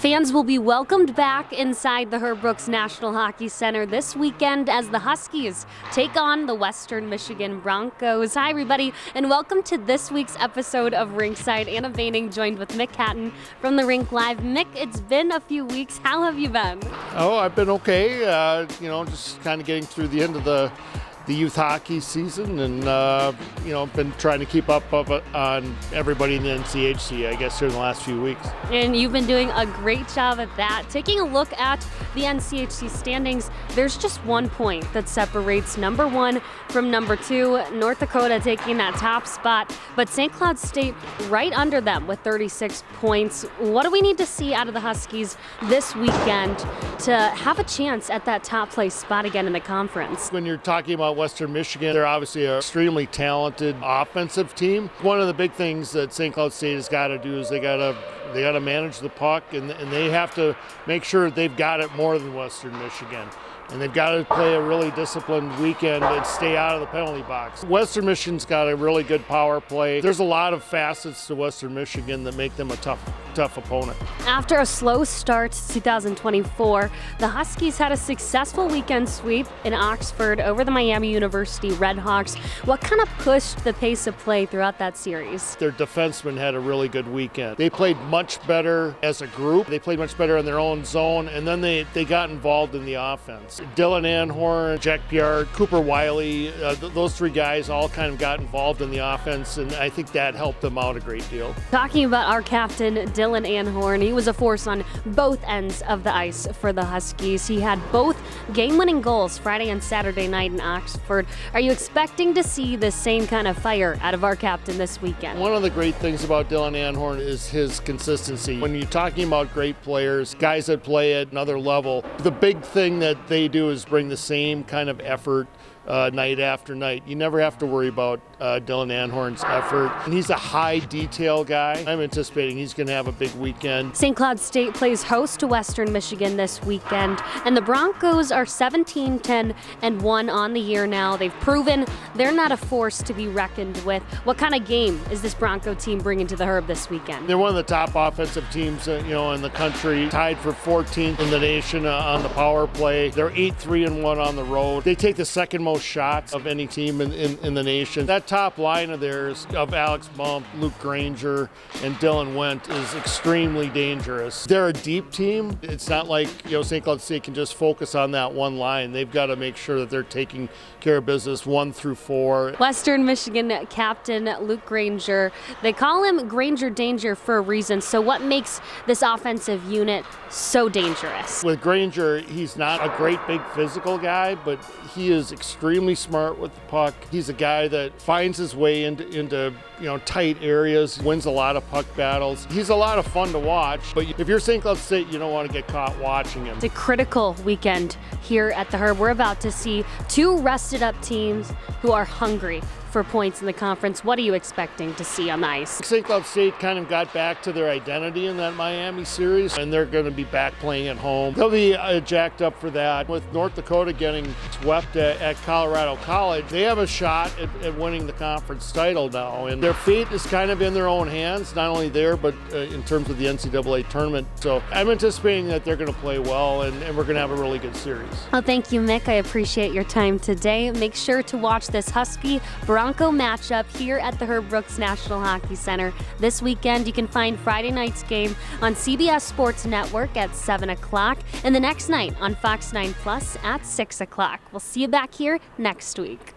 Fans will be welcomed back inside the Herb Brooks National Hockey Center this weekend as the Huskies take on the Western Michigan Broncos. Hi, everybody, and welcome to this week's episode of Rinkside. Anna Vaining joined with Mick Hatton from the Rink Live. Mick, it's been a few weeks. How have you been? Oh, I've been okay. Just kind of getting through the end of the youth hockey season, and been trying to keep up on everybody in the NCHC, I guess, here in the last few weeks. And you've been doing a great job at that. Taking a look at the NCHC standings, there's just 1 point that separates number 1 from number 2. North Dakota taking that top spot, but St. Cloud State right under them with 36 points. What do we need to see out of the Huskies this weekend to have a chance at that top place spot again in the conference? When you're talking about Western Michigan, they're obviously an extremely talented offensive team. One of the big things that St. Cloud State has got to do is they got to manage the puck, and they have to make sure they've got it more than Western Michigan. And they've got to play a really disciplined weekend and stay out of the penalty box. Western Michigan's got a really good power play. There's a lot of facets to Western Michigan that make them a tough opponent. After a slow start to 2024, the Huskies had a successful weekend sweep in Oxford over the Miami University Redhawks. What kind of pushed the pace of play throughout that series? Their defensemen had a really good weekend. They played much better as a group. They played much better in their own zone, and then they got involved in the offense. Dylan Anhorn, Jack Piard, Cooper Wiley, those three guys all kind of got involved in the offense, and I think that helped them out a great deal. Talking about our captain, Dylan Anhorn, he was a force on both ends of the ice for the Huskies. He had both game-winning goals Friday and Saturday night in Oxford. Are you expecting to see the same kind of fire out of our captain this weekend? One of the great things about Dylan Anhorn is his consistency. When you're talking about great players, guys that play at another level, the big thing that they do is bring the same kind of effort night after night. You never have to worry about Dylan Anhorn's effort. And he's a high detail guy. I'm anticipating he's going to have a big weekend. St. Cloud State plays host to Western Michigan this weekend, and the Broncos are 17-10-1 on the year now. They've proven they're not a force to be reckoned with. What kind of game is this Bronco team bringing to the Herb this weekend? They're one of the top offensive teams in the country, tied for 14th in the nation on the power play. They're 8-3-1 on the road. They take the second most shots of any team in the nation. That top line of theirs of Alex Bump, Luke Granger, and Dylan Wendt is extremely dangerous. They're a deep team. It's not like St. Cloud State can just focus on that one line. They've got to make sure that they're taking care of business 1 through 4. Western Michigan captain Luke Granger, they call him Granger Danger for a reason. So what makes this offensive unit so dangerous? With Granger, he's not a great big physical guy, but he is extremely smart with the puck. He's a guy that finds his way into tight areas, wins a lot of puck battles. He's a lot of fun to watch, but if you're St. Cloud State, you don't want to get caught watching him. It's a critical weekend here at the Herb. We're about to see 2 rested up teams who are hungry for points in the conference. What are you expecting to see on the ice? St. Cloud State kind of got back to their identity in that Miami series, and they're going to be back playing at home. They'll be jacked up for that. With North Dakota getting swept at Colorado College, they have a shot at winning the conference title now, and their fate is kind of in their own hands, not only there, but in terms of the NCAA tournament. So I'm anticipating that they're going to play well, and we're going to have a really good series. Well, thank you, Mick. I appreciate your time today. Make sure to watch this Husky Bronco matchup here at the Herb Brooks National Hockey Center this weekend. You can find Friday night's game on CBS Sports Network at 7 o'clock and the next night on Fox 9 Plus at 6 o'clock. We'll see you back here next week.